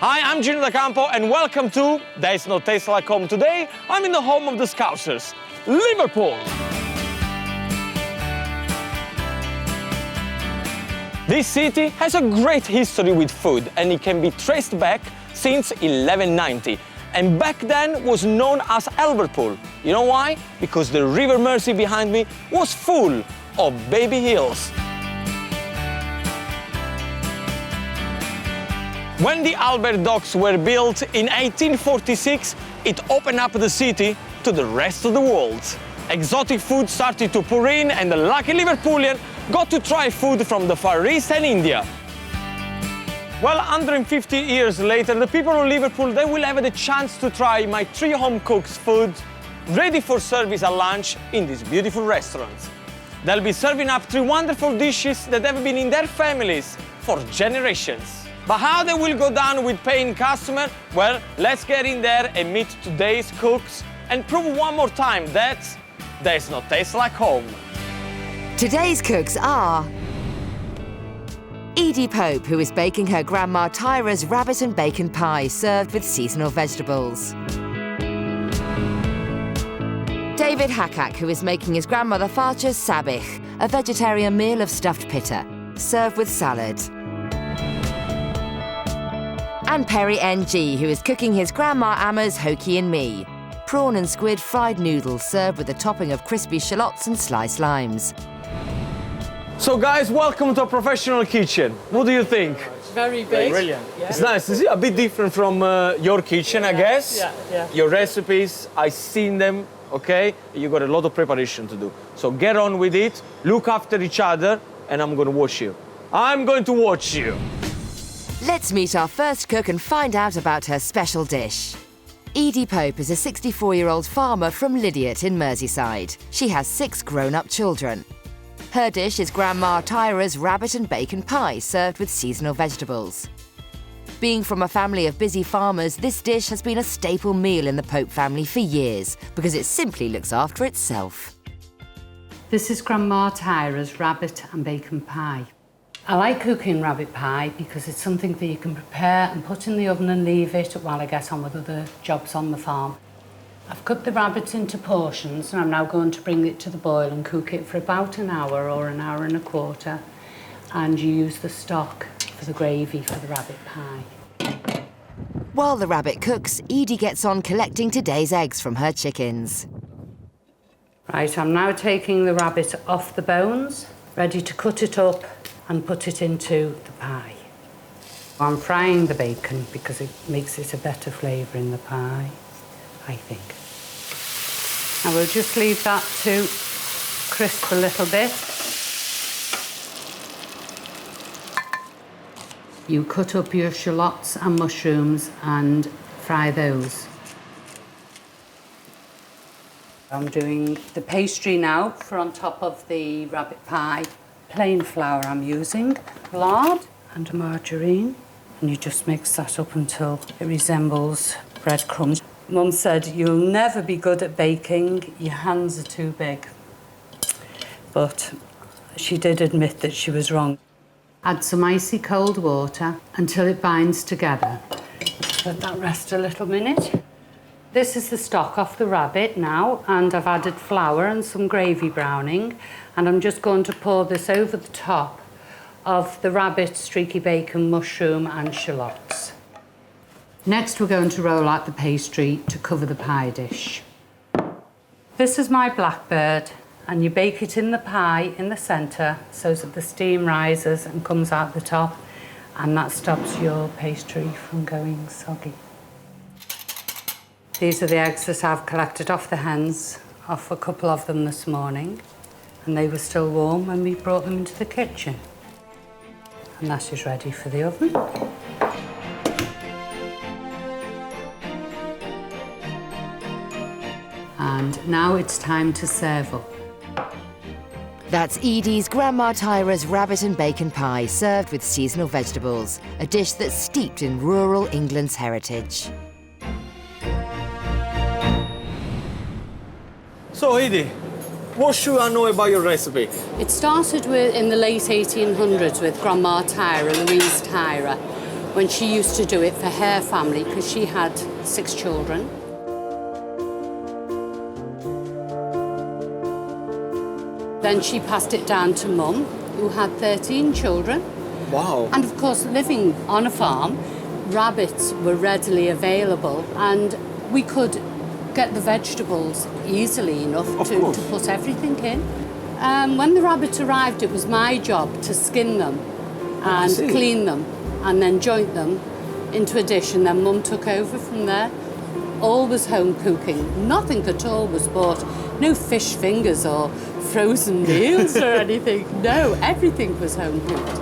Hi, I'm Gino D'Acampo and welcome to There's No Taste Like Home. Today, I'm in the home of the Scousers, Liverpool. This city has a great history with food and it can be traced back since 1190. And back then was known as Liverpool. You know why? Because the River Mersey behind me was full of baby hills. When the Albert Docks were built in 1846, it opened up the city to the rest of the world. Exotic food started to pour in and the lucky Liverpoolian got to try food from the Far East and India. Well, 150 years later, the people of Liverpool, they will have the chance to try my 3 home cooks food ready for service at lunch in this beautiful restaurant. They'll be serving up 3 wonderful dishes that have been in their families for generations. But how they will go down with paying customer? Well, let's get in there and meet today's cooks and prove one more time that there's no taste like home. Today's cooks are EDIE POPE, who is baking her Grandma Tyrer's rabbit and bacon pie served with seasonal vegetables. David HAKAK, who is making his grandmother Farcha's sabich, a vegetarian meal of stuffed pitta, served with salad. And Perry NG, who is cooking his Grandma Amma's Hoki and me, prawn and squid fried noodles served with a topping of crispy shallots and sliced limes. So guys, welcome to a professional kitchen. What do you think? It's very big. Brilliant. Yeah. It's nice. Is it a bit different from your kitchen, I guess? Yeah. Your recipes, I've seen them, okay? You got a lot of preparation to do. So get on with it, look after each other, and I'm gonna watch you. I'm going to watch you. Let's meet our first cook and find out about her special dish. EDIE POPE is a 64-year-old farmer from Lydiate in Merseyside. She has 6 grown-up children. Her dish is Grandma Tyrer's rabbit and bacon pie served with seasonal vegetables. Being from a family of busy farmers, this dish has been a staple meal in the Pope family for years because it simply looks after itself. This is Grandma Tyrer's rabbit and bacon pie. I like cooking rabbit pie because it's something that you can prepare and put in the oven and leave it while I get on with other jobs on the farm. I've cut the rabbit into portions and I'm now going to bring it to the boil and cook it for about an hour or an hour and a quarter. And you use the stock for the gravy for the rabbit pie. While the rabbit cooks, EDIE gets on collecting today's eggs from her chickens. Right, I'm now taking the rabbit off the bones, ready to cut it up and put it into the pie. I'm frying the bacon because it makes it a better flavour in the pie, I think. Now we'll just leave that to crisp a little bit. You cut up your shallots and mushrooms and fry those. I'm doing the pastry now for on top of the rabbit pie. Plain flour I'm using, lard and margarine, and you just mix that up until it resembles breadcrumbs. Mum said, you'll never be good at baking, your hands are too big. But she did admit that she was wrong. Add some icy cold water until it binds together. Let that rest a little minute. This is the stock off the rabbit now, and I've added flour and some gravy browning, and I'm just going to pour this over the top of the rabbit, streaky bacon, mushroom and shallots. Next, we're going to roll out the pastry to cover the pie dish. This is my blackbird, and you bake it in the pie in the centre so that the steam rises and comes out the top, and that stops your pastry from going soggy. These are the eggs that I've collected off the hens, off a couple of them this morning, and they were still warm when we brought them into the kitchen. And that is ready for the oven. And now it's time to serve up. That's EDIE's Grandma Tyrer's rabbit and bacon pie served with seasonal vegetables, a dish that's steeped in rural England's heritage. So, EDIE, what should I know about your recipe? It started in the late 1800s with Grandma Tyrer, Louise Tyrer, when she used to do it for her family because she had 6 children. Then she passed it down to Mum, who had 13 children. Wow. And of course, living on a farm, rabbits were readily available and we could get the vegetables easily enough to put everything in. When the rabbits arrived, it was my job to skin them and clean them and then joint them into a dish, and then Mum took over from there. Always home cooking. Nothing at all was bought. No fish fingers or frozen meals or anything. No, everything was home cooked.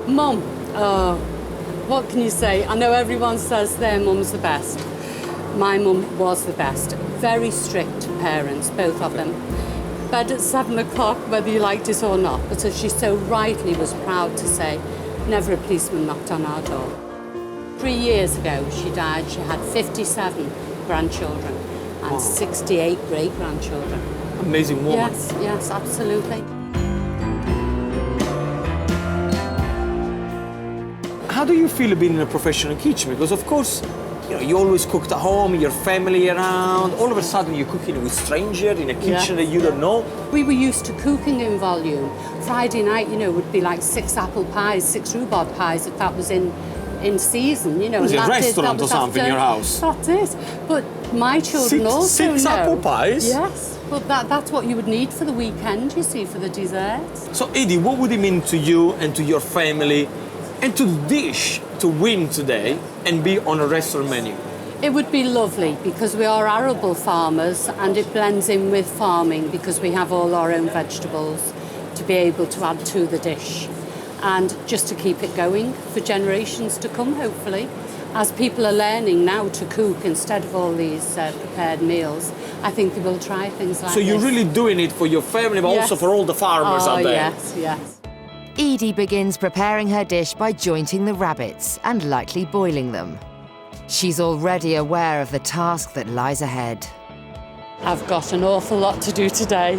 Mum, oh, what can you say? I know everyone says their mum's the best. My mum was the best. Very strict parents, both of them. Bed at 7 o'clock, whether you liked it or not, but as she so rightly was proud to say, never a policeman knocked on our door. 3 years ago, she died. She had 57 grandchildren and 68 great-grandchildren. Amazing woman. Yes, yes, absolutely. How do you feel being in a professional kitchen? Because of course, you always cooked at home, your family around. All of a sudden, you're cooking with strangers in a kitchen that you don't know. We were used to cooking in volume. Friday night, would be like 6 apple pies, 6 rhubarb pies, if that was in season, It was a restaurant or something in your house. That's it. But my children also six know. Apple pies? Yes. But that's what you would need for the weekend, you see, for the desserts. So, Edie, what would it mean to you and to your family and to the dish to win today and be on a restaurant menu? It would be lovely because we are arable farmers and it blends in with farming because we have all our own vegetables to be able to add to the dish and just to keep it going for generations to come, hopefully. As people are learning now to cook instead of all these prepared meals, I think they will try things like this. So you're really doing it for your family, but also for all the farmers out there? Yes, yes. Edie begins preparing her dish by jointing the rabbits and lightly boiling them. She's already aware of the task that lies ahead. I've got an awful lot to do today,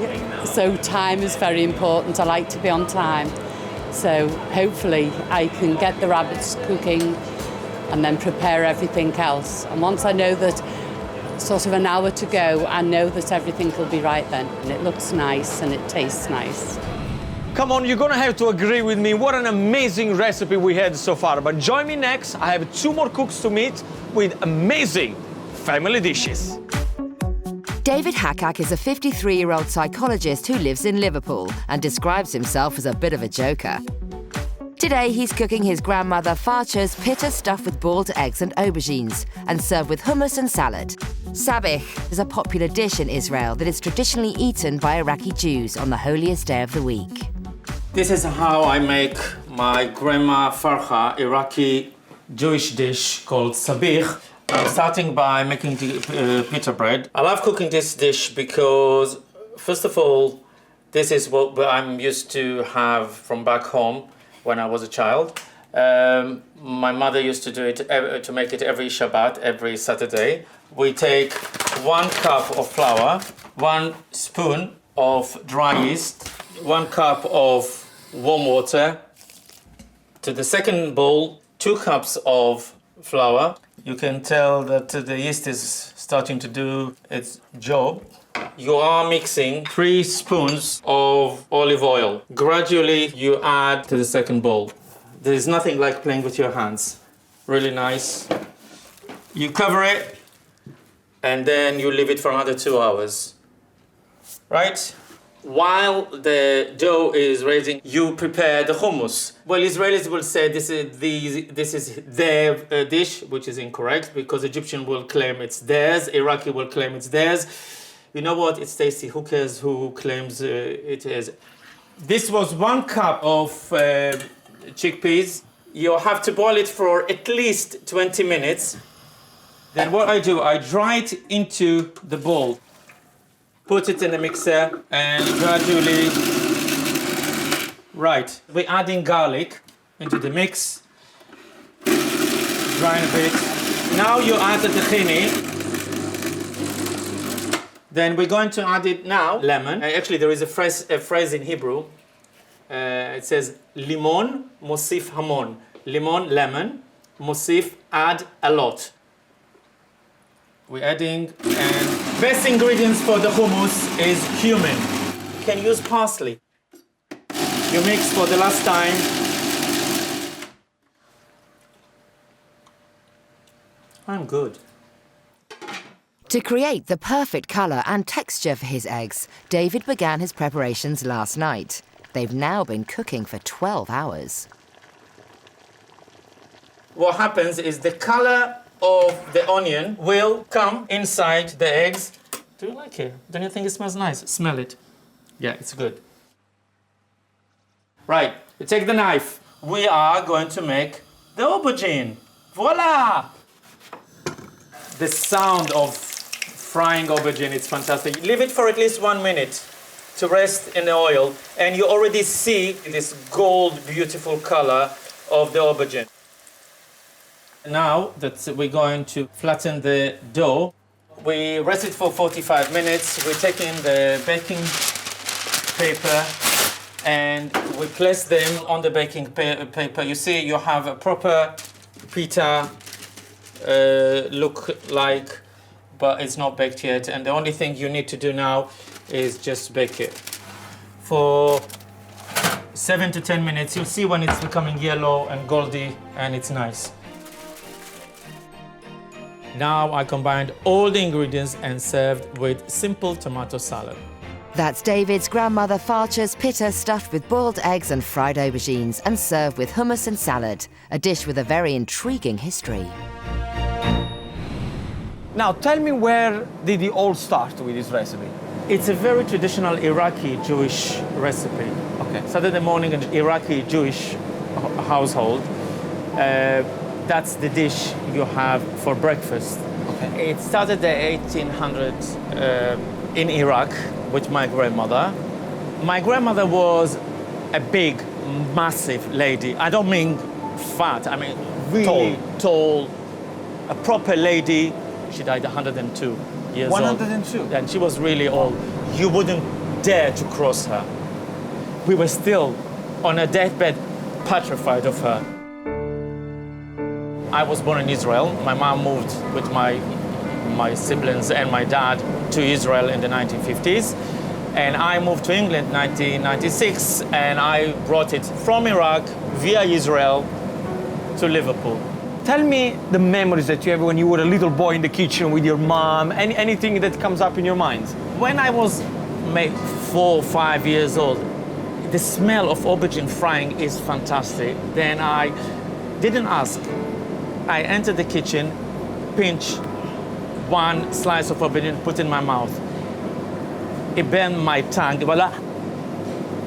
so time is very important. I like to be on time. So hopefully I can get the rabbits cooking and then prepare everything else. And once I know that sort of an hour to go, I know that everything will be right then. And it looks nice and it tastes nice. Come on, you're gonna have to agree with me. What an amazing recipe we had so far. But join me next. I have 2 more cooks to meet with amazing family dishes. David HAKAK is a 53-year-old psychologist who lives in Liverpool and describes himself as a bit of a joker. Today, he's cooking his grandmother Farcha's pitta stuffed with boiled eggs and aubergines and served with hummus and salad. Sabich is a popular dish in Israel that is traditionally eaten by Iraqi Jews on the holiest day of the week. This is how I make my grandma Farcha Iraqi Jewish dish called sabich. I'm starting by making the pita bread. I love cooking this dish because, first of all, this is what I'm used to have from back home when I was a child. My mother used to do it, to make it every Shabbat, every Saturday. We take 1 cup of flour, 1 spoon of dry yeast, 1 cup of warm water. To the second bowl, 2 cups of flour. You can tell that the yeast is starting to do its job. You are mixing 3 spoons of olive oil. Gradually, you add to the second bowl. There is nothing like playing with your hands. Really nice. You cover it, and then you leave it for another 2 hours. Right? While the dough is raising, you prepare the hummus. Well, Israelis will say this is their dish, which is incorrect because Egyptian will claim it's theirs, Iraqi will claim it's theirs. You know what? It's tasty. Who cares who claims it is? This was 1 cup of chickpeas. You have to boil it for at least 20 minutes. Then what I do, I dry it into the bowl. Put it in the mixer and gradually, right, we're adding garlic into the mix, drying a bit. Now you add the tahini. Then we're going to add it now, lemon. Actually, there is a phrase in Hebrew, It says limon, mosif hamon. Limon, lemon, mosif, add a lot. We're adding, and best ingredients for the hummus is cumin. You can use parsley. You mix for the last time. I'm good. To create the perfect colour and texture for his eggs, David began his preparations last night. They've now been cooking for 12 hours. What happens is the color of the onion will come inside the eggs. Do you like it? Don't you think it smells nice? Smell it. Yeah, it's good. Right, you take the knife. We are going to make the aubergine. Voila! The sound of frying aubergine, it's fantastic. Leave it for at least 1 minute to rest in the oil, and you already see this gold, beautiful color of the aubergine. Now that we're going to flatten the dough, we rest it for 45 minutes. We're taking the baking paper and we place them on the baking paper. You see, you have a proper pitta look like, but it's not baked yet. And the only thing you need to do now is just bake it for 7 to 10 minutes. You'll see when it's becoming yellow and goldy and it's nice. Now I combined all the ingredients and served with simple tomato salad. That's David's grandmother Farcha's pitta stuffed with boiled eggs and fried aubergines and served with hummus and salad, a dish with a very intriguing history. Now, tell me, where did it all start with this recipe? It's a very traditional Iraqi Jewish recipe. Okay. Saturday morning in Iraqi Jewish household, that's the dish you have for breakfast. Okay. It started the 1800s in Iraq with my grandmother. My grandmother was a big, massive lady. I don't mean fat, I mean really tall, a proper lady. She died 102 years old. 102? And she was really old. You wouldn't dare to cross her. We were still on a deathbed, petrified of her. I was born in Israel. My mom moved with my siblings and my dad to Israel in the 1950s. And I moved to England in 1996, and I brought it from Iraq via Israel to Liverpool. Tell me the memories that you have when you were a little boy in the kitchen with your mom, anything that comes up in your mind. When I was maybe 4 or 5 years old, the smell of aubergine frying is fantastic. Then I didn't ask. I entered the kitchen, pinch one slice of aubergine, put in my mouth. It burned my tongue, voila.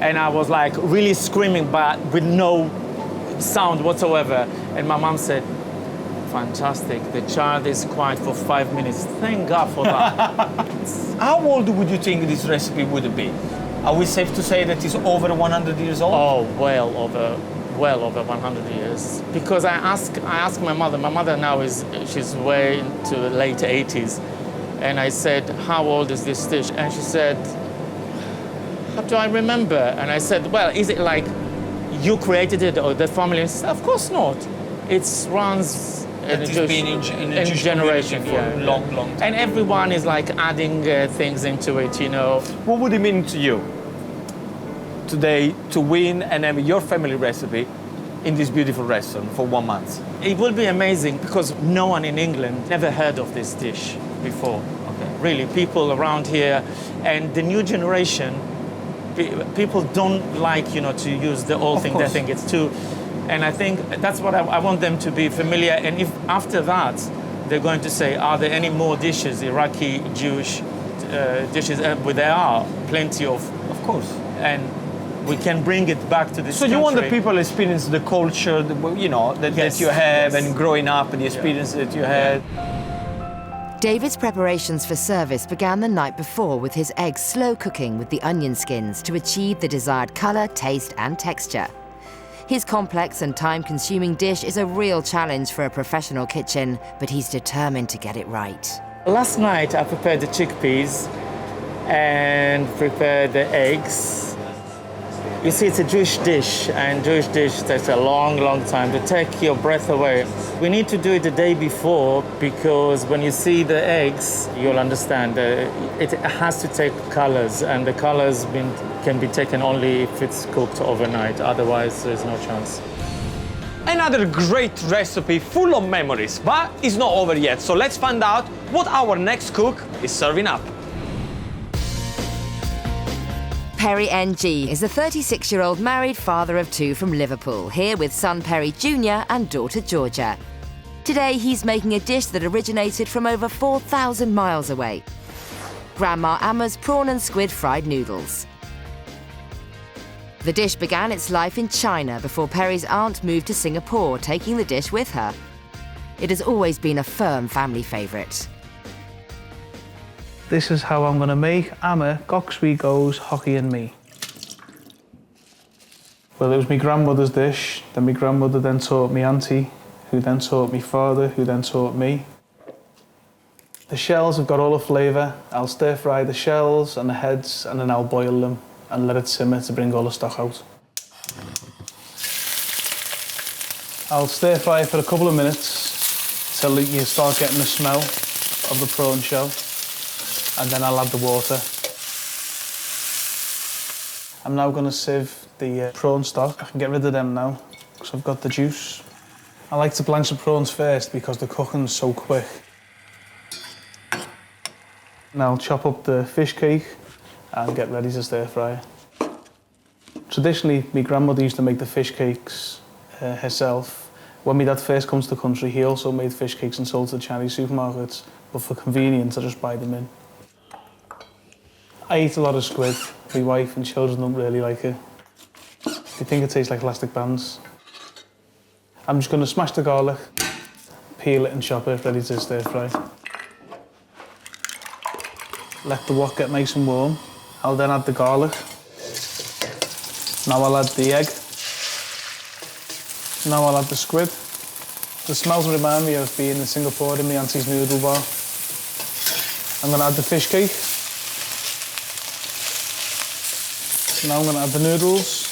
And I was like really screaming, but with no sound whatsoever. And my mom said, fantastic, the child is quiet for 5 minutes. Thank God for that. How old would you think this recipe would be? Are we safe to say that it's over 100 years old? Oh, well over 100 years. Because I asked my mother now she's way into the late 80s. And I said, how old is this dish? And she said, how do I remember? And I said, well, is it like you created it or the family? And she said, of course not. It runs in a Jewish generation for a long time. And everyone is like adding things into it, you know. What would it mean to you today to win and have your family recipe in this beautiful restaurant for 1 month? It will be amazing because no one in England never heard of this dish before. Okay. Really, people around here and the new generation, people don't like, you know, to use the old thing. They think it's too, and I think that's what I want them to be familiar. And if after that they're going to say, are there any more dishes, Iraqi Jewish dishes? There are plenty of course. And we can bring it back to this So country. you want the people to experience the culture, you know, that you have, and growing up, and the experience that you had. David's preparations for service began the night before with his eggs slow cooking with the onion skins to achieve the desired colour, taste and texture. His complex and time-consuming dish is a real challenge for a professional kitchen, but he's determined to get it right. Last night I prepared the chickpeas and prepared the eggs. You see, it's a Jewish dish, and Jewish dish takes a long, long time to take your breath away. We need to do it the day before because when you see the eggs, you'll understand. It has to take colors, and the colors can be taken only if it's cooked overnight. Otherwise, there's no chance. Another great recipe full of memories, but it's not over yet. So let's find out what our next cook is serving up. Perry NG is a 36-year-old married father of two from Liverpool, here with son Perry Jr. and daughter Georgia. Today, he's making a dish that originated from over 4,000 miles away. Grandma Amma's prawn and squid fried noodles. The dish began its life in China before Perry's aunt moved to Singapore, taking the dish with her. It has always been a firm family favourite. This is how I'm going to make Amma, Goxby Goes, Hockey and Me. Well, it was my grandmother's dish, then my grandmother then taught me auntie, who then taught me father, who then taught me. The shells have got all the flavour. I'll stir fry the shells and the heads and then I'll boil them and let it simmer to bring all the stock out. I'll stir fry it for a couple of minutes till you start getting the smell of the prawn shell. And then I'll add the water. I'm now going to sieve the prawn stock. I can get rid of them now because I've got the juice. I like to blanch the prawns first because the cooking's so quick. Now I'll chop up the fish cake and get ready to stir fry. Traditionally, my grandmother used to make the fish cakes herself. When my dad first comes to the country, he also made fish cakes and sold to the Chinese supermarkets, but for convenience, I just buy them in. I eat a lot of squid. My wife and children don't really like it. They think it tastes like elastic bands. I'm just going to smash the garlic, peel it and chop it, ready to stir fry. Let the wok get nice and warm. I'll then add the garlic. Now I'll add the egg. Now I'll add the squid. The smells remind me of being in Singapore in my auntie's noodle bar. I'm going to add the fish cake. Now I'm going to add the noodles,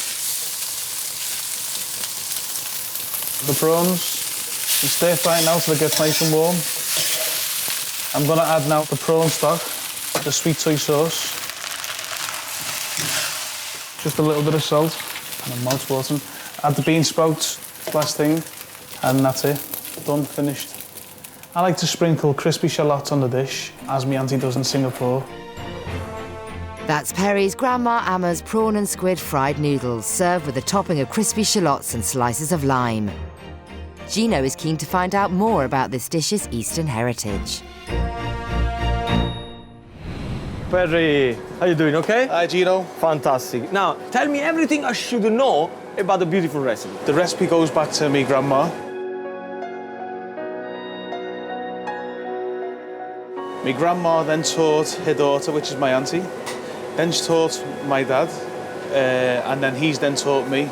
the prawns, and stir fry it now till it gets nice and warm. I'm going to add now the prawn stock, the sweet soy sauce, just a little bit of salt, and a mouth-watering. Add the bean sprouts, last thing, and that's it, done, finished. I like to sprinkle crispy shallots on the dish, as my auntie does in Singapore. That's Perry's Grandma Amma's prawn and squid fried noodles, served with a topping of crispy shallots and slices of lime. Gino is keen to find out more about this dish's Eastern heritage. Perry, how you doing, okay? Hi, Gino. Fantastic. Now, tell me everything I should know about the beautiful recipe. The recipe goes back to me grandma. My grandma then taught her daughter, which is my auntie. Then she taught my dad, and then he's then taught me.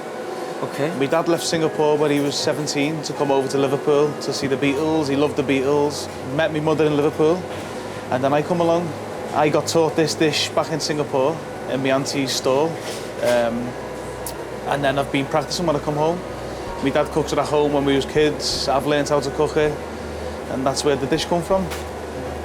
Okay. My dad left Singapore when he was 17 to come over to Liverpool to see the Beatles. He loved the Beatles. Met my mother in Liverpool, and then I come along. I got taught this dish back in Singapore in my auntie's stall, and then I've been practicing when I come home. My dad cooks it at home when we was kids. I've learned how to cook it, and that's where the dish come from.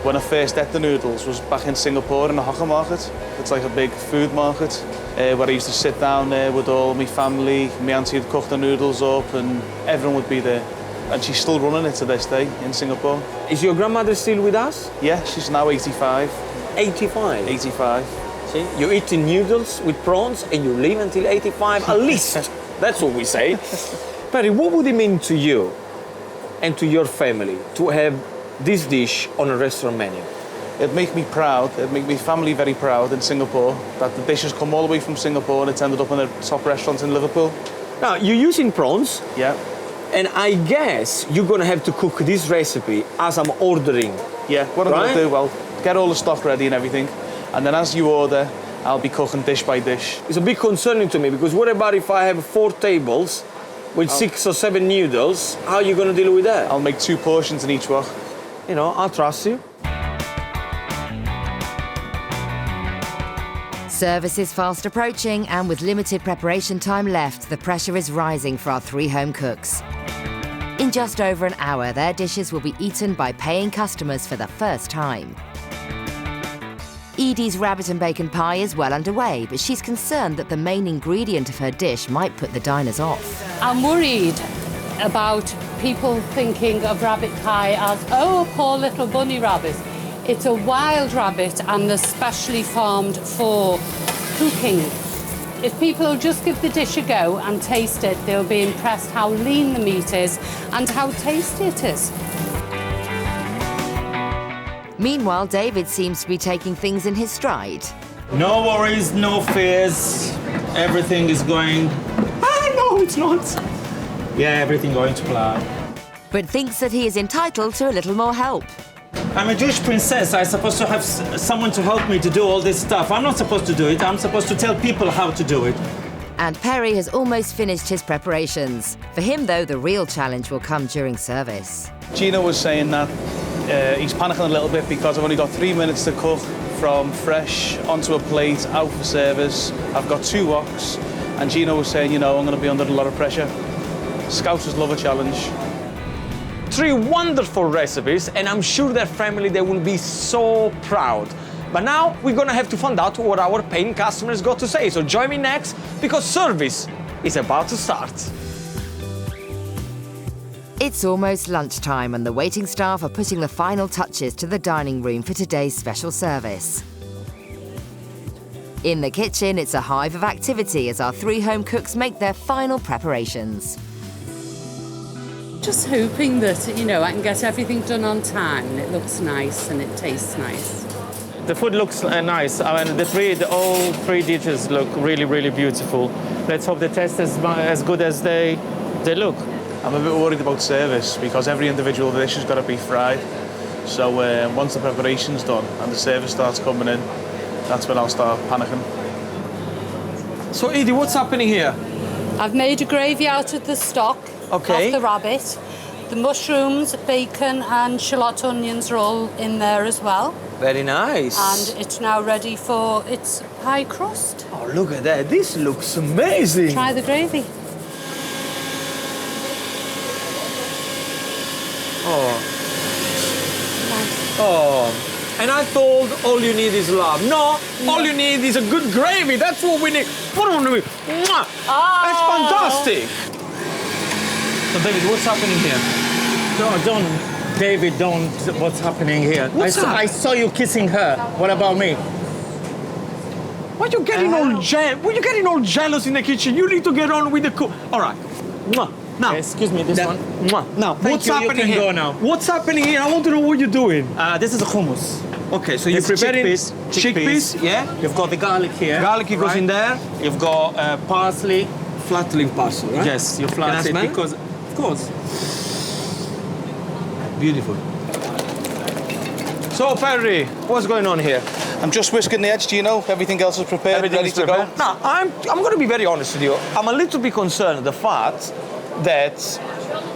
When I first ate the noodles was back in Singapore in the HAKAK market. It's like a big food market where I used to sit down there with all my family. My auntie would cook the noodles up and everyone would be there. And she's still running it to this day in Singapore. Is your grandmother still with us? Yeah, she's now 85. 85? 85. See, you're eating noodles with prawns and you live until 85 at least. That's what we say. Perry, what would it mean to you and to your family to have this dish on a restaurant menu? It'd make me proud, it'd make my family very proud in Singapore that the dish has come all the way from Singapore and it's ended up in the top restaurants in Liverpool. Now, you're using prawns. Yeah. And I guess you're gonna have to cook this recipe as I'm ordering. Yeah, what I'm gonna do, well, get all the stock ready and everything, and then as you order, I'll be cooking dish by dish. It's a bit concerning to me because what about if I have 4 tables with 6 or 7 noodles? How are you gonna deal with that? I'll make 2 portions in each wok. You know, I'll trust you. Service is fast approaching, and with limited preparation time left, the pressure is rising for our 3 home cooks. In just over an hour, their dishes will be eaten by paying customers for the first time. Edie's rabbit and bacon pie is well underway, but she's concerned that the main ingredient of her dish might put the diners off. I'm worried about people thinking of rabbit pie as, oh, poor little bunny rabbit. It's a wild rabbit and they're specially farmed for cooking. If people will just give the dish a go and taste it, they'll be impressed how lean the meat is and how tasty it is. Meanwhile, David seems to be taking things in his stride. No worries, no fears. Everything is going... no, it's not. Yeah, everything going to plan. But thinks that he is entitled to a little more help. I'm a Jewish princess. I'm supposed to have someone to help me to do all this stuff. I'm not supposed to do it. I'm supposed to tell people how to do it. And Perry has almost finished his preparations. For him, though, the real challenge will come during service. Gino was saying that he's panicking a little bit because I've only got 3 minutes to cook from fresh onto a plate, out for service. I've got 2 woks, and Gino was saying, you know, I'm going to be under a lot of pressure. Scousers love a challenge. 3 wonderful recipes, and I'm sure their family, they will be so proud. But now we're gonna have to find out what our paying customers got to say. So join me next, because service is about to start. It's almost lunchtime, and the waiting staff are putting the final touches to the dining room for today's special service. In the kitchen, it's a hive of activity as our 3 home cooks make their final preparations. Just hoping that, you know, I can get everything done on time and it looks nice and it tastes nice. The food looks nice. I mean, all 3 dishes look really, really beautiful. Let's hope they taste as good as they look. I'm a bit worried about service because every individual dish has got to be fried. So once the preparation's done and the service starts coming in, that's when I'll start panicking. So Edie, what's happening here? I've made a gravy out of the stock of the rabbit. The mushrooms, bacon and shallot onions are all in there as well. Very nice. And it's now ready for its pie crust. Oh, look at that. This looks amazing. Try the gravy. Oh, and I thought all you need is love. No, all you need is a good gravy. That's what we need. What do we need? Mwah! That's fantastic. So David, what's happening here? David, don't. What's happening here? I saw you kissing her. What about me? Why are you getting all jealous in the kitchen? You need to get on with the cook. All right. Mwah. Now, excuse me, this one. Mwah. Now, what's you. happening You can here? go now. What's happening here? I want to know what you're doing. This is a hummus. Okay, so you're preparing chickpeas, yeah? You've got the garlic here. Garlic goes in there. You've got parsley. Flat leaf parsley, right? Yes, you flat it because, of course. Beautiful. So, Perry, what's going on here? I'm just whisking the edge, Gino. Everything else is prepared, ready to go. Now, I'm going to be very honest with you. I'm a little bit concerned at the fact that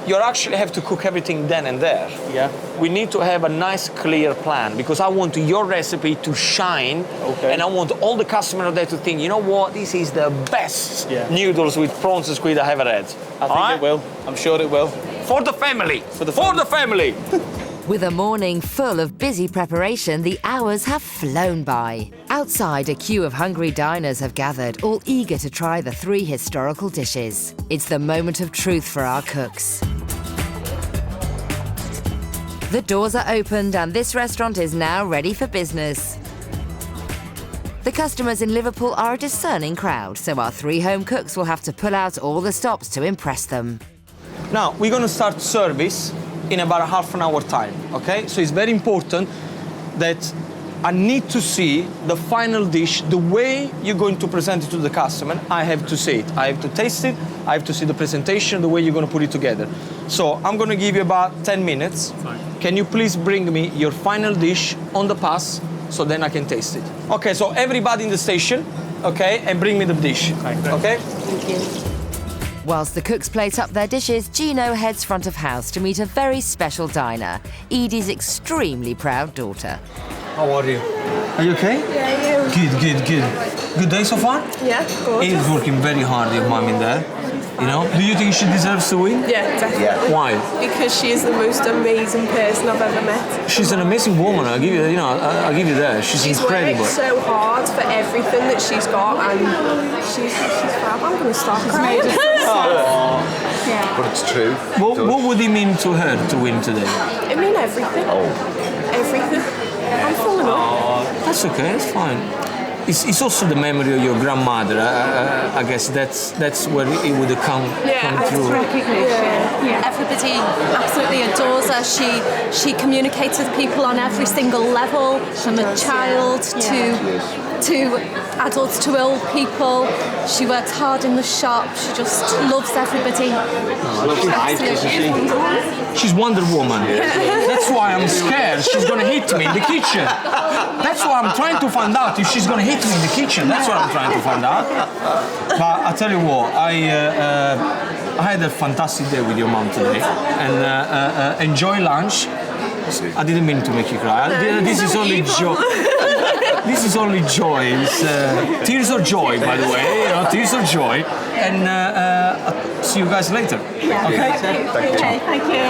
you actually have to cook everything then and there. Yeah. We need to have a nice, clear plan because I want your recipe to shine, and I want all the customers there to think, you know what, this is the best noodles with prawns and squid I ever had. I think it will. I'm sure it will. For the family. For the family. With a morning full of busy preparation, the hours have flown by. Outside, a queue of hungry diners have gathered, all eager to try the 3 historical dishes. It's the moment of truth for our cooks. The doors are opened and this restaurant is now ready for business. The customers in Liverpool are a discerning crowd, so our 3 home cooks will have to pull out all the stops to impress them. Now, we're going to start service in about half an hour time, okay? So it's very important that I need to see the final dish, the way you're going to present it to the customer. I have to see it. I have to taste it. I have to see the presentation, the way you're going to put it together. So I'm going to give you about 10 minutes. Fine. Can you please bring me your final dish on the pass so then I can taste it? Okay, so everybody in the station, okay, and bring me the dish, okay? Thank you. Whilst the cooks plate up their dishes, Gino heads front of house to meet a very special diner, Edie's extremely proud daughter. How are you? Are you okay? Yeah, Good. Good day so far? Yeah, gorgeous. He's working very hard, your mum in there. You know? Do you think she deserves to win? Yeah, definitely. Why? Because she is the most amazing person I've ever met. She's an amazing woman. I'll give you, I'll give you that. She's incredible. Worked so hard for everything that she's got, and she's fab. I'm going to start crying. But it's true. What would it mean to her to win today? I mean everything. Everything. I'm falling up. That's okay. It's fine. It's also the memory of your grandmother. I guess that's where it would come through. Everybody absolutely adores her. She communicates with people on every single level, from a child to adults to old people. She works hard in the shop. She just loves everybody. She's Wonder Woman. That's why I'm scared she's gonna hit me in the kitchen. That's why I'm trying to find out if she's gonna hit me in the kitchen. That's what I'm trying to find out. But I tell you what, I had a fantastic day with your mom today, and enjoy lunch. I didn't mean to make you cry. This is only joy. This is only joy. It's tears of joy, by the way. Tears of joy. And I'll see you guys later. Okay? Thank you.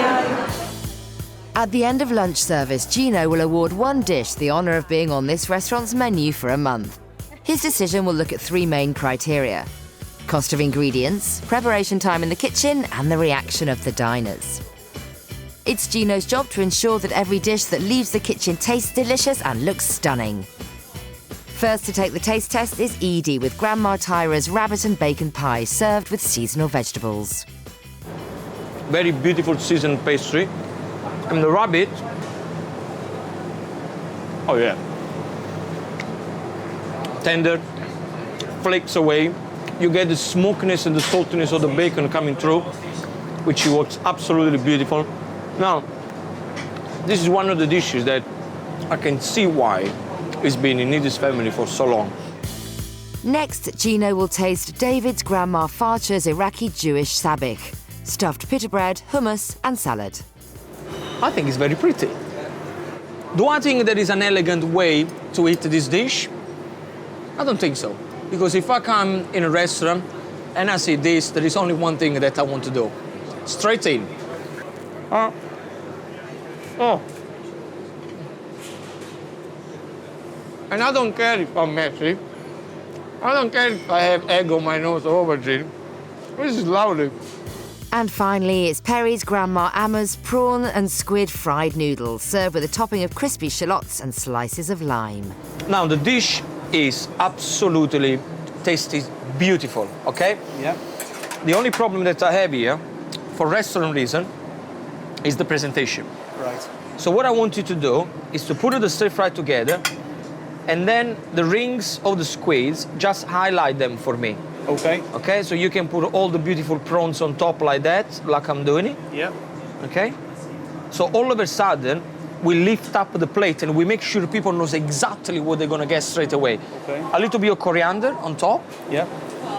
At the end of lunch service, Gino will award one dish the honour of being on this restaurant's menu for a month. His decision will look at three main criteria: cost of ingredients, preparation time in the kitchen, and the reaction of the diners. It's Gino's job to ensure that every dish that leaves the kitchen tastes delicious and looks stunning. First to take the taste test is Edie with Grandma Tyrer's rabbit and bacon pie served with seasonal vegetables. Very beautiful seasoned pastry. And the rabbit, oh yeah, tender, flakes away. You get the smokiness and the saltiness of the bacon coming through, which works absolutely beautiful. Now, this is one of the dishes that I can see why it's been in Edie's family for so long. Next, Gino will taste David's Grandma Farcha's Iraqi Jewish sabich, stuffed pita bread, hummus and salad. I think it's very pretty. Do I think there is an elegant way to eat this dish? I don't think so. Because if I come in a restaurant and I see this, there is only one thing that I want to do. Straight in. Oh. And I don't care if I'm messy. I don't care if I have egg on my nose or aubergine. This is lovely. And finally, it's Perry's Grandma Amma's prawn and squid fried noodles, served with a topping of crispy shallots and slices of lime. Now, the dish is absolutely tasty, beautiful, okay? Yeah. The only problem that I have here, for restaurant reason, is the presentation. Right. So what I want you to do is to put the stir fry together, and then the rings of the squids, just highlight them for me. Okay. Okay, so you can put all the beautiful prawns on top like that, like I'm doing it. Yeah. Okay? So all of a sudden, we lift up the plate and we make sure people knows exactly what they're gonna get straight away. Okay. A little bit of coriander on top. Yeah.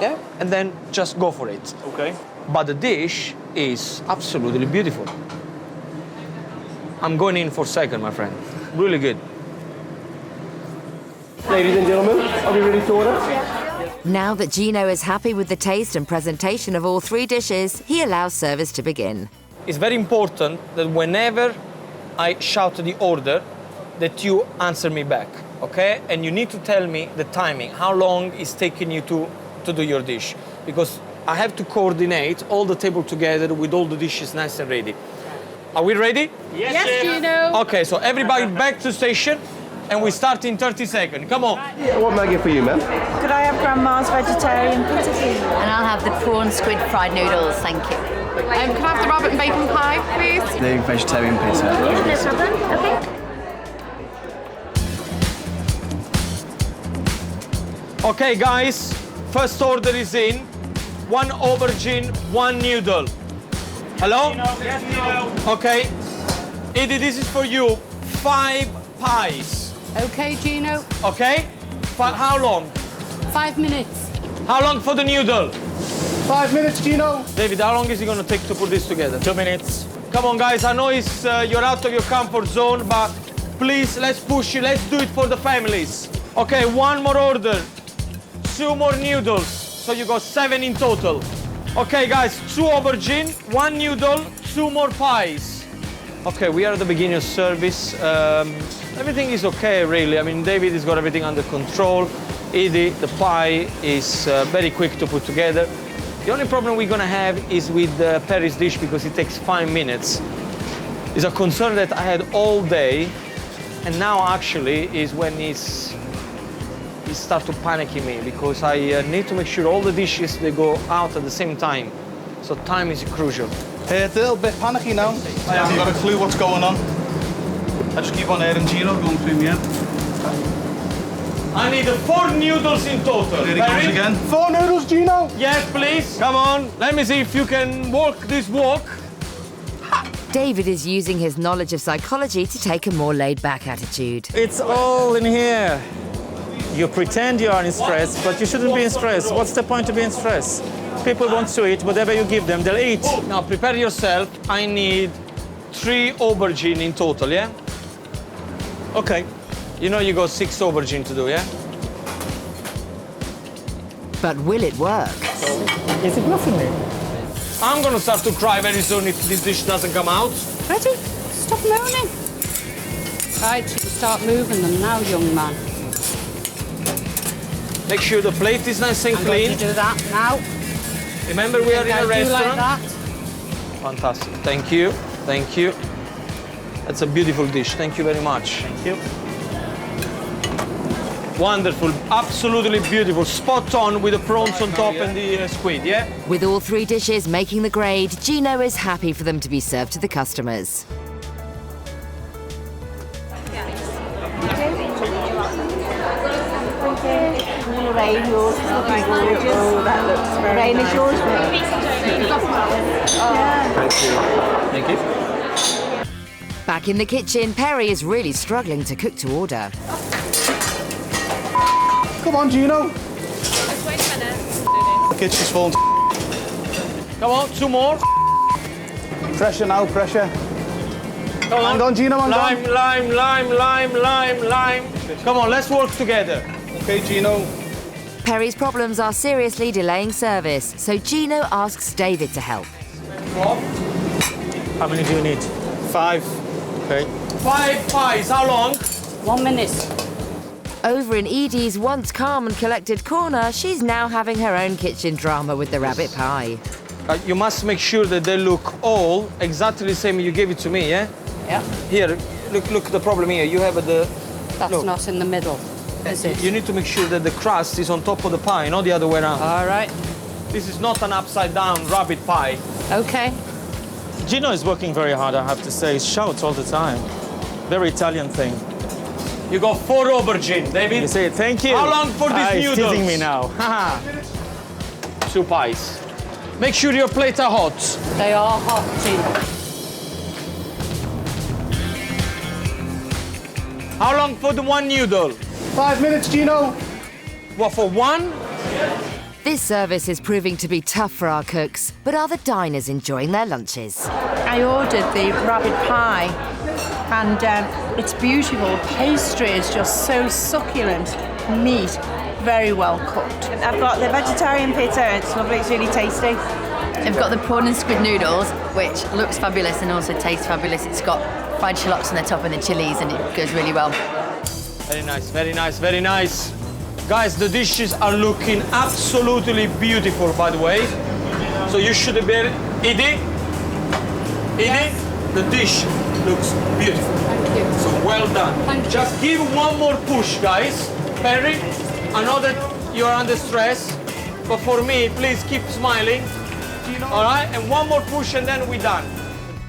Yeah, and then just go for it. Okay. But the dish is absolutely beautiful. I'm going in for second, my friend. Really good. Ladies and gentlemen, are we ready to order? Now that Gino is happy with the taste and presentation of all three dishes, he allows service to begin. It's very important that whenever I shout the order, that you answer me back, okay? And you need to tell me the timing, how long it's taking you to do your dish. Because I have to coordinate all the table together with all the dishes nice and ready. Are we ready? Yes, Gino. Okay, so everybody back to station, and we start in 30 seconds. Come on. What may I get for you, ma'am? Could I have Grandma's vegetarian pita, please? And I'll have the prawn squid fried noodles, thank you. Can I have the rabbit and bacon pie, please? The vegetarian pizza. No problem, okay. Okay, guys, first order is in. 1 aubergine, 1 noodle. Hello? Yes, Gino. Okay. Edie, this is for you. 5 pies. Okay, Gino. Okay? How long? 5 minutes. How long for the noodle? 5 minutes, Gino. David, how long is it going to take to put this together? 2 minutes. Come on, guys. I know you're out of your comfort zone, but please, let's push it. Let's do it for the families. Okay, one more order. 2 more noodles. So you got 7 in total. Okay, guys, 2 aubergine, 1 noodle, 2 more pies. Okay, we are at the beginning of service. Everything is okay, really. I mean, David has got everything under control. Edie, the pie is very quick to put together. The only problem we're gonna have is with Perry's dish because it takes 5 minutes. It's a concern that I had all day, and now actually is when he start to panicking me because I need to make sure all the dishes they go out at the same time. So time is crucial. It's a little bit panicky now. I haven't got a clue what's going on. I just keep on hearing Gino going through me head. I need 4 noodles in total. There he goes again. 4 noodles, Gino? Yes, please. Come on. Let me see if you can walk this walk. David is using his knowledge of psychology to take a more laid-back attitude. It's all in here. You pretend you are in stress, but you shouldn't be in stress. What's the point of being in stress? People want to eat, whatever you give them, they'll eat. Now prepare yourself. I need 3 aubergine in total, yeah? Okay. You know you got 6 aubergine to do, yeah? But will it work? Is it bluffing me? I'm gonna start to cry very soon if this dish doesn't come out. Ready? Stop moaning. Right, you can start moving them now, young man. Make sure the plate is nice and I'm clean. going to do that now. Remember, we are in a restaurant. Like that. Fantastic. Thank you. Thank you. That's a beautiful dish. Thank you very much. Thank you. Wonderful. Absolutely beautiful. Spot on with the prawns on top and the squid, yeah? With all 3 dishes making the grade, Gino is happy for them to be served to the customers. Rain, yours. Oh, that looks very Rain nice. Is yours. Thank you. Back in the kitchen, Perry is really struggling to cook to order. Come on, Gino. Just wait a minute. The kitchen's full. Come on, 2 more. Pressure now, pressure. Come on. Hang on, Gino, hang on. Lime. Come on, let's work together. Okay, Gino. Perry's problems are seriously delaying service, so Gino asks David to help. How many do you need? 5. Okay. 5 pies. How long? 1 minute. Over in Edie's once calm and collected corner, she's now having her own kitchen drama with the rabbit pie. You must make sure that they look all exactly the same you gave it to me, yeah? Yeah. Here, look the problem here. You have the... That's look. not in the middle, is it? You need to make sure that the crust is on top of the pie, not the other way around. All right. This is not an upside-down rabbit pie. Okay. Gino is working very hard, I have to say. He shouts all the time. Very Italian thing. You got 4 aubergine, David. You say thank you. How long for these He's noodles? teasing me now. 2 pies. Make sure your plates are hot. They are hot, Gino. How long for the 1 noodle? 5 minutes, Gino. What, for 1? This service is proving to be tough for our cooks, but are the diners enjoying their lunches? I ordered the rabbit pie, and it's beautiful. The pastry is just so succulent. Meat, very well cooked. I've got the vegetarian pitta. It's lovely. It's really tasty. I've got the prawn and squid noodles, which looks fabulous and also tastes fabulous. It's got fried shallots on the top and the chilies, and it goes really well. Very nice, very nice, very nice. Guys, the dishes are looking absolutely beautiful, by the way. So you should be... Edie? Edie? The dish looks beautiful. Thank you. So well done. Thank you. Just give 1 more push, guys. Perry, I know that you're under stress, but for me, please keep smiling. All right? And 1 more push and then we're done.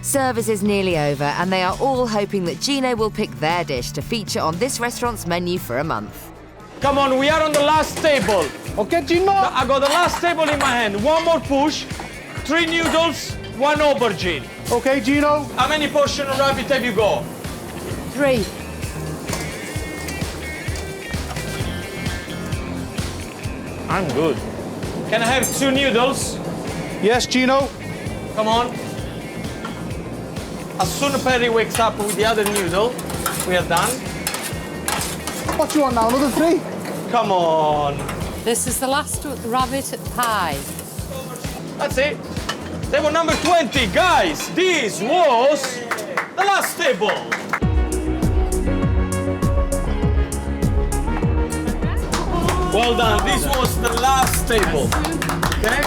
Service is nearly over, and they are all hoping that Gino will pick their dish to feature on this restaurant's menu for a month. Come on, we are on the last table. Okay, Gino. I got the last table in my hand. 1 more push, 3 noodles, 1 aubergine. Okay, Gino. How many portions of rabbit have you got? 3. I'm good. Can I have 2 noodles? Yes, Gino. Come on. As soon as Perry wakes up with the other noodle, We are done. What do you want now? Another 3? Come on. This is the last rabbit pie. That's it. Table number 20. Guys, this was the last table. Well done. This was the last table. Okay?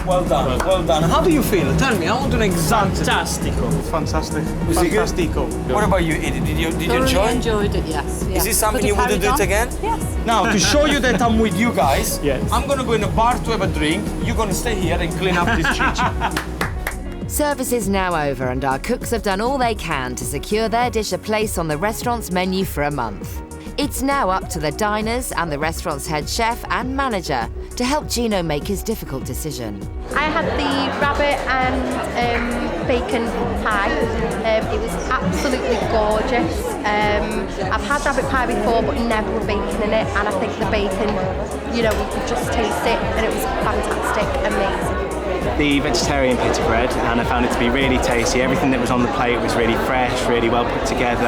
Well done. Well done. How do you feel? Tell me. I want to know exactly. Fantastico. Fantastic. Was it good? Fantastico. What about you, Edie? Did you enjoy? I enjoyed it, yes. Is this something you would do it again? Yes. Now, to show you that I'm with you guys, Yes. I'm going to go in a bar to have a drink. You're going to stay here and clean up this chichi. Service is now over and our cooks have done all they can to secure their dish a place on the restaurant's menu for a month. It's now up to the diners and the restaurant's head chef and manager to help Gino make his difficult decision. I had the rabbit and bacon pie. It was absolutely gorgeous. I've had rabbit pie before, but never with bacon in it, and I think the bacon, you know, we could just taste it, and it was fantastic, amazing. The vegetarian pitta bread, and I found it to be really tasty. Everything that was on the plate was really fresh, really well put together.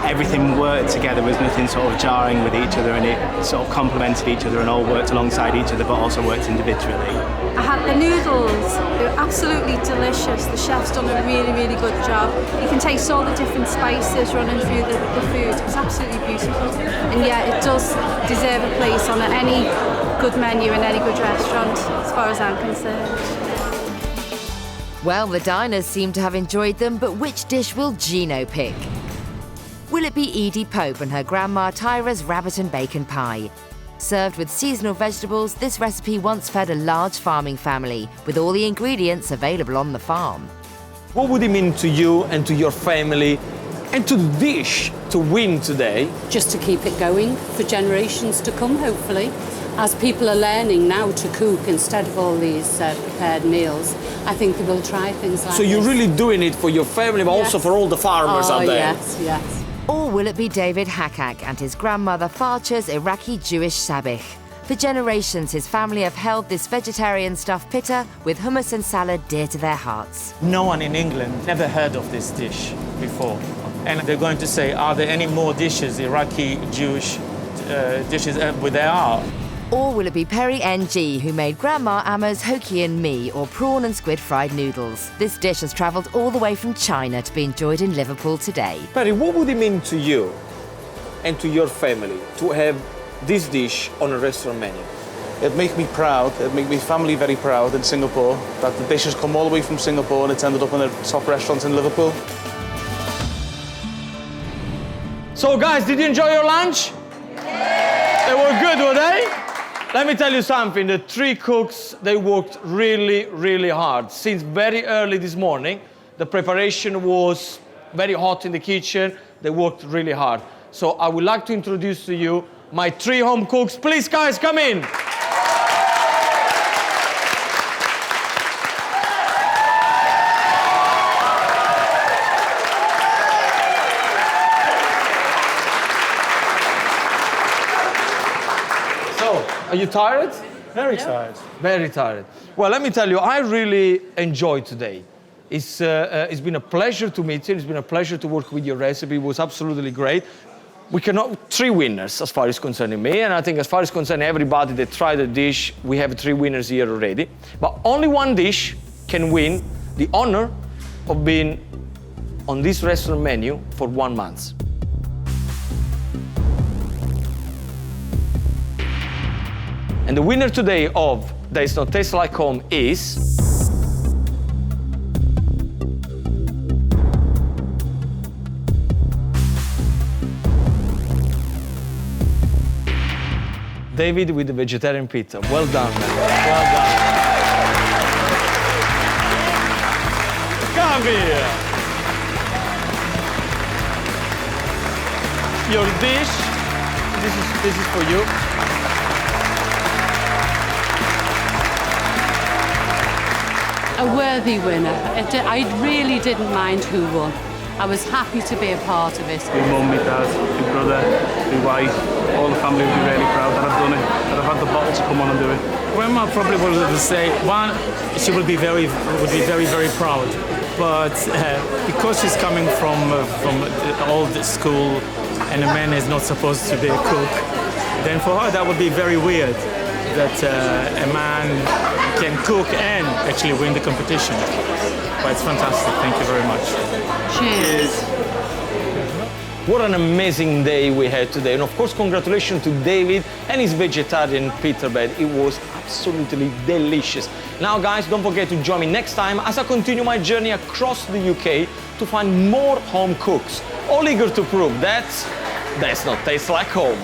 Everything worked together, was nothing sort of jarring with each other, and it sort of complemented each other and all worked alongside each other, but also worked individually. I had the noodles. They were absolutely delicious. The chef's done a really, really good job. You can taste all the different spices running through the food. It was absolutely beautiful. And yeah, it does deserve a place on any good menu in any good restaurant, as far as I'm concerned. Well, the diners seem to have enjoyed them, but which dish will Gino pick? Will it be EDIE Pope and her Grandma Tyrer's rabbit and bacon pie? Served with seasonal vegetables, this recipe once fed a large farming family with all the ingredients available on the farm. What would it mean to you and to your family and to the dish to win today? Just to keep it going for generations to come, hopefully. As people are learning now to cook instead of all these prepared meals, I think they will try things like this. So you're really doing it for your family, but also for all the farmers out there? Yes, yes. Or will it be David HAKAK and his grandmother Farcha's Iraqi Jewish sabich? For generations, his family have held this vegetarian stuffed pitta with hummus and salad dear to their hearts. No one in England never heard of this dish before. And they're going to say, are there any more dishes, Iraqi Jewish dishes? Well, there are. Or will it be Perry NG, who made Grandma Amma's Hokkien mee, or prawn and squid fried noodles? This dish has travelled all the way from China to be enjoyed in Liverpool today. Perry, what would it mean to you and to your family to have this dish on a restaurant menu? It'd make me proud, it'd make my family very proud in Singapore, that the dish has come all the way from Singapore and it's ended up in the top restaurants in Liverpool. So guys, did you enjoy your lunch? Yeah. They were good, were they? Let me tell you something, the 3 cooks, they worked really, really hard. Since very early this morning, the preparation was very hot in the kitchen. They worked really hard. So I would like to introduce to you my 3 home cooks. Please, guys, come in. Are you tired? Very tired. Very tired. Well, let me tell you, I really enjoyed today. It's been a pleasure to meet you. It's been a pleasure to work with your recipe. It was absolutely great. We cannot 3 winners as far as concerning me, and I think as far as concerning everybody that tried the dish, we have 3 winners here already. But only one dish can win the honor of being on this restaurant menu for 1 month. And the winner today of There's No Taste Like Home is... David with the vegetarian pizza. Well done, man. Well done. Come here. Your dish. This is for you. A worthy winner. I really didn't mind who won. I was happy to be a part of it. My mum, my dad, my brother, my wife, all the family will be really proud that I've done it, that I've had the bottle to come on and do it. Grandma probably would say, one, she would be very, very proud. but because she's coming from the old school and a man is not supposed to be a cook, then for her that would be very weird that a man can cook and actually win the competition. But it's fantastic, thank you very much. Cheers. What an amazing day we had today. And of course, congratulations to David and his vegetarian pita bread. It was absolutely delicious. Now guys, don't forget to join me next time as I continue my journey across the UK to find more home cooks, all eager to prove that does not taste like home.